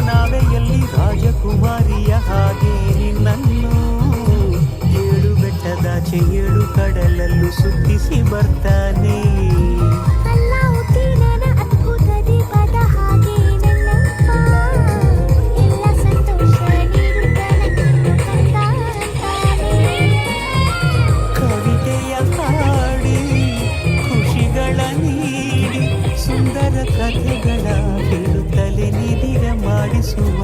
ನಾವೇ ಎಲ್ಲಿ ರಾಜಕುಮಾರಿಯ ಹಾಗೆ ನಿನ್ನನ್ನು ಏಳು ಬೆಟ್ಟದಾಚೆ ಏಳು ಕಡಲಲ್ಲೂ ಸುತ್ತಿಸಿ ಬರ್ತಾನೆ. ಕವಿತೆಯ ಹಾಡಿ ಖುಷಿಗಳ ನೀಡಿ ಸುಂದರ ಕಥೆಗಳ ಹೇಳುತ್ತಲೇ ನಿಧಿರ ಮಾಡಿಸುವ